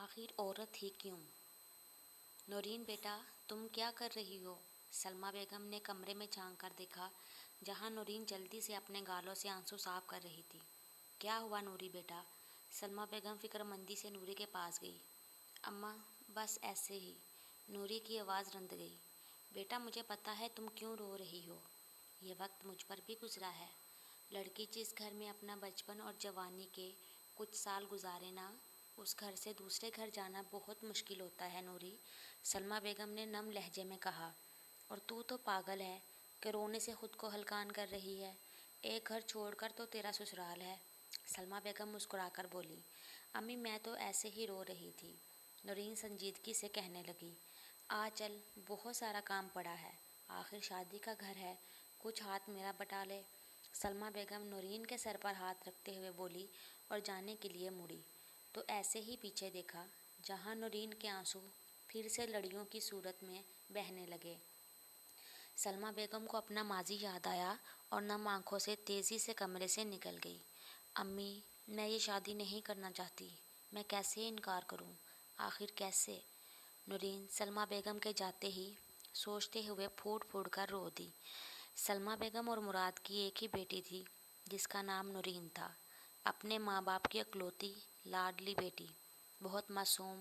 آخر عورت ہی کیوں؟ نورین بیٹا، تم کیا کر رہی ہو؟ سلمیٰ بیگم نے کمرے میں جھانک کر دیکھا جہاں نورین جلدی سے اپنے گالوں سے آنسو صاف کر رہی تھی۔ کیا ہوا نوری بیٹا؟ سلمیٰ بیگم فکر مندی سے نوری کے پاس گئی۔ اماں، بس ایسے ہی۔ نوری کی آواز رند گئی۔ بیٹا، مجھے پتہ ہے تم کیوں رو رہی ہو۔ یہ وقت مجھ پر بھی گزرا ہے۔ لڑکی جس گھر میں اپنا بچپن اور جوانی کے کچھ سال گزارے نا، اس گھر سے دوسرے گھر جانا بہت مشکل ہوتا ہے نوری، سلمیٰ بیگم نے نم لہجے میں کہا۔ اور تو پاگل ہے کہ رونے سے خود کو ہلکان کر رہی ہے۔ ایک گھر چھوڑ کر تو تیرا سسرال ہے۔ سلمیٰ بیگم مسکرا کر بولی۔ امی، میں تو ایسے ہی رو رہی تھی، نورین سنجیدگی سے کہنے لگی۔ چل، بہت سارا کام پڑا ہے، آخر شادی کا گھر ہے، کچھ ہاتھ میرا بٹا لے۔ سلمیٰ بیگم نورین کے سر پر ہاتھ رکھتے ہوئے بولی اور جانے کے لیے مڑی تو ایسے ہی پیچھے دیکھا جہاں نورین کے آنسو پھر سے لڑیوں کی صورت میں بہنے لگے۔ سلمیٰ بیگم کو اپنا ماضی یاد آیا اور نم آنکھوں سے تیزی سے کمرے سے نکل گئی۔ امی، میں یہ شادی نہیں کرنا چاہتی، میں کیسے انکار کروں؟ آخر کیسے؟ نورین سلمیٰ بیگم کے جاتے ہی سوچتے ہوئے پھوٹ پھوٹ کر رو دی۔ سلمیٰ بیگم اور مراد کی ایک ہی بیٹی تھی جس کا نام نورین تھا، اپنے ماں باپ کی اکلوتی لاڈلی بیٹی، بہت معصوم،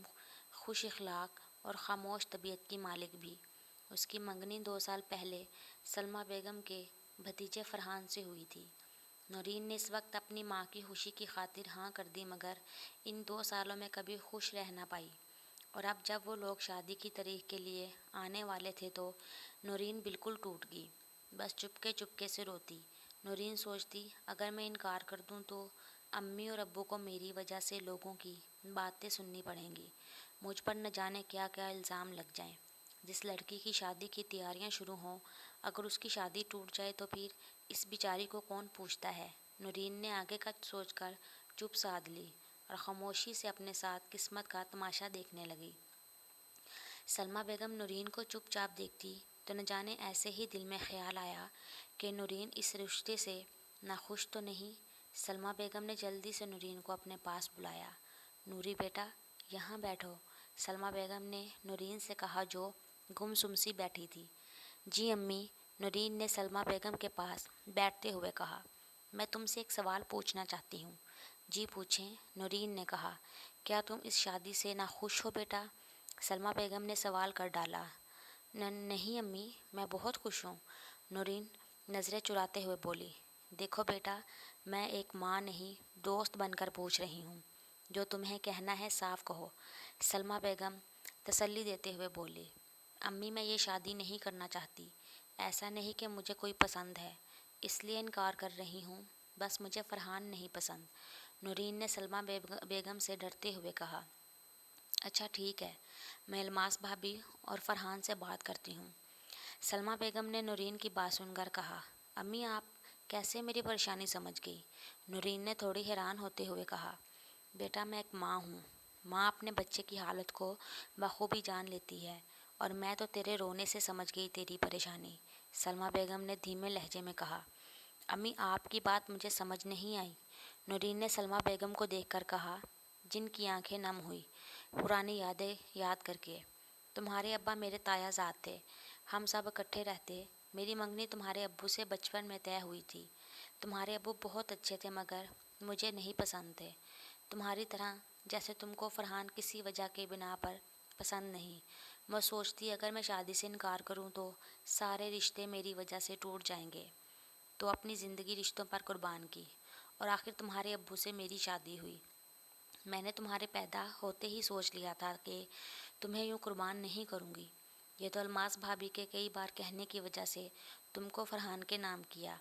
خوش اخلاق اور خاموش طبیعت کی مالک بھی۔ اس کی منگنی 2 سال پہلے سلمیٰ بیگم کے بھتیجے فرحان سے ہوئی تھی۔ نورین نے اس وقت اپنی ماں کی خوشی کی خاطر ہاں کر دی، مگر ان 2 سالوں میں کبھی خوش رہ نہ پائی، اور اب جب وہ لوگ شادی کی تاریخ کے لیے آنے والے تھے تو نورین بالکل ٹوٹ گئی، بس چپکے چپکے سے روتی۔ نورین سوچتی، اگر میں انکار کر دوں تو امی اور ابو کو میری وجہ سے لوگوں کی باتیں سننی پڑیں گی، مجھ پر نہ جانے کیا کیا الزام لگ جائیں۔ جس لڑکی کی شادی کی تیاریاں شروع ہوں، اگر اس کی شادی ٹوٹ جائے تو پھر اس بیچاری کو کون پوچھتا ہے؟ نورین نے آگے کا سوچ کر چپ سادھ لی اور خاموشی سے اپنے ساتھ قسمت کا تماشا دیکھنے لگی۔ سلمیٰ بیگم نورین کو چپ چاپ دیکھتی تو نہ جانے ایسے ہی دل میں خیال آیا کہ نورین اس رشتے سے ناخوش تو نہیں۔ سلمیٰ بیگم نے جلدی سے نورین کو اپنے پاس بلایا۔ نوری بیٹا، یہاں بیٹھو، سلمیٰ بیگم نے نورین سے کہا جو گم سی بیٹھی تھی۔ جی امی، نورین نے سلمیٰ بیگم کے پاس بیٹھتے ہوئے کہا۔ میں تم سے ایک سوال پوچھنا چاہتی ہوں۔ جی پوچھیں، نورین نے کہا۔ کیا تم اس شادی سے ناخوش ہو بیٹا؟ سلمیٰ بیگم نے سوال کر ڈالا۔ نہیں امی، میں بہت خوش ہوں، نورین نظریں چراتے ہوئے بولی۔ دیکھو بیٹا، میں ایک ماں نہیں، دوست بن کر پوچھ رہی ہوں، جو تمہیں کہنا ہے صاف کہو، سلمیٰ بیگم تسلی دیتے ہوئے بولی۔ امی، میں یہ شادی نہیں کرنا چاہتی، ایسا نہیں کہ مجھے کوئی پسند ہے، اس لیے انکار کر رہی ہوں، بس مجھے فرحان نہیں پسند، نورین نے سلمیٰ بیگم سے ڈرتے ہوئے کہا۔ اچھا ٹھیک ہے، میں الماس بھابھی اور فرحان سے بات کرتی ہوں، سلمیٰ بیگم نے نورین کی بات سن کر کہا۔ امی، آپ کیسے میری پریشانی سمجھ گئی؟ نورین نے تھوڑی حیران ہوتے ہوئے کہا۔ بیٹا، میں ایک ماں ہوں، ماں اپنے بچے کی حالت کو بخوبی جان لیتی ہے، اور میں تو تیرے رونے سے سمجھ گئی تیری پریشانی، سلمیٰ بیگم نے دھیمے لہجے میں کہا۔ امی، آپ کی بات مجھے سمجھ نہیں آئی، نورین نے سلمیٰ بیگم کو دیکھ کر کہا، جن کی آنکھیں نم ہوئی پرانی یادیں یاد کر کے۔ تمہارے ابا میرے تایا زاد تھے، ہم سب اکٹھے رہتے، میری منگنی تمہارے ابو سے بچپن میں طے ہوئی تھی، تمہارے ابو بہت اچھے تھے مگر مجھے نہیں پسند تھے، تمہاری طرح جیسے تم کو فرحان کسی وجہ کے بنا پر پسند نہیں۔ میں سوچتی اگر میں شادی سے انکار کروں تو سارے رشتے میری وجہ سے ٹوٹ جائیں گے، تو اپنی زندگی رشتوں پر قربان کی، اور آخر تمہارے ابو سے میری شادی ہوئی۔ میں نے تمہارے پیدا ہوتے ہی سوچ لیا تھا کہ تمہیں یوں قربان نہیں کروں گی، یہ تو الماس بھابھی کے کئی بار کہنے کی وجہ سے تم کو فرحان کے نام کیا،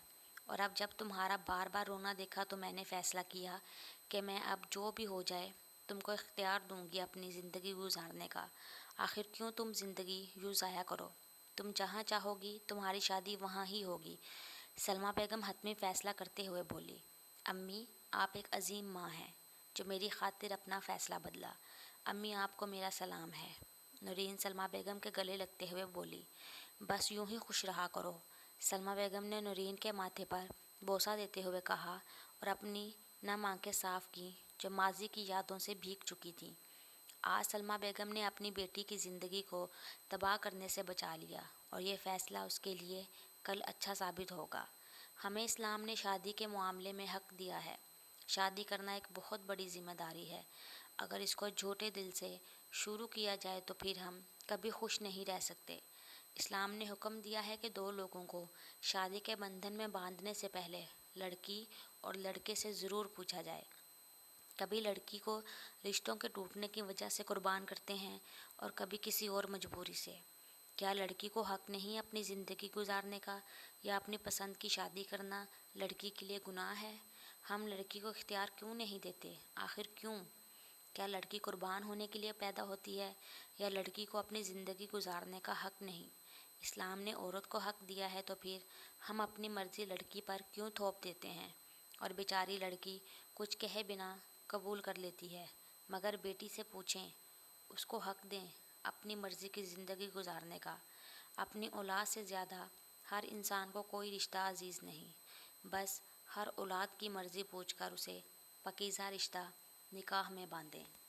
اور اب جب تمہارا بار بار رونا دیکھا تو میں نے فیصلہ کیا کہ میں اب جو بھی ہو جائے تم کو اختیار دوں گی اپنی زندگی گزارنے کا، آخر کیوں تم زندگی یوں ضائع کرو، تم جہاں چاہو گی تمہاری شادی وہاں ہی ہوگی، سلمیٰ بیگم حتمی فیصلہ کرتے ہوئے بولی۔ امی، آپ ایک عظیم ماں ہیں جو میری خاطر اپنا فیصلہ بدلا، امی آپ کو میرا سلام ہے، نورین سلمیٰ بیگم کے گلے لگتے ہوئے بولی۔ بس یوں ہی خوش رہا کرو، سلمیٰ بیگم نے نورین کے ماتھے پر بوسہ دیتے ہوئے کہا اور اپنی نم آنکھیں صاف کیں جو ماضی کی یادوں سے بھیگ چکی تھیں۔ آج سلمہ بیگم نے اپنی بیٹی کی زندگی کو تباہ کرنے سے بچا لیا اور یہ فیصلہ اس کے لیے کل اچھا ثابت ہوگا۔ ہمیں اسلام نے شادی کے معاملے میں حق دیا ہے۔ شادی کرنا ایک بہت بڑی ذمہ داری ہے۔ اگر اس کو جھوٹے دل سے شروع کیا جائے تو پھر ہم کبھی خوش نہیں رہ سکتے۔ اسلام نے حکم دیا ہے کہ دو لوگوں کو شادی کے بندھن میں باندھنے سے پہلے لڑکی اور لڑکے سے ضرور پوچھا جائے۔ کبھی لڑکی کو رشتوں کے ٹوٹنے کی وجہ سے قربان کرتے ہیں اور کبھی کسی اور مجبوری سے۔ کیا لڑکی کو حق نہیں اپنی زندگی گزارنے کا یا اپنی پسند کی شادی کرنا لڑکی کے لیے گناہ ہے؟ ہم لڑکی کو اختیار کیوں نہیں دیتے؟ آخر کیوں؟ کیا لڑکی قربان ہونے کے لیے پیدا ہوتی ہے یا لڑکی کو اپنی زندگی گزارنے کا حق نہیں؟ اسلام نے عورت کو حق دیا ہے تو پھر ہم اپنی مرضی لڑکی پر کیوں تھوپ دیتے ہیں؟ اور بیچاری لڑکی کچھ کہے بنا قبول کر لیتی ہے، مگر بیٹی سے پوچھیں، اس کو حق دیں اپنی مرضی کی زندگی گزارنے کا۔ اپنی اولاد سے زیادہ ہر انسان کو کوئی رشتہ عزیز نہیں، بس ہر اولاد کی مرضی پوچھ کر اسے پاکیزہ رشتہ نکاح میں باندھیں۔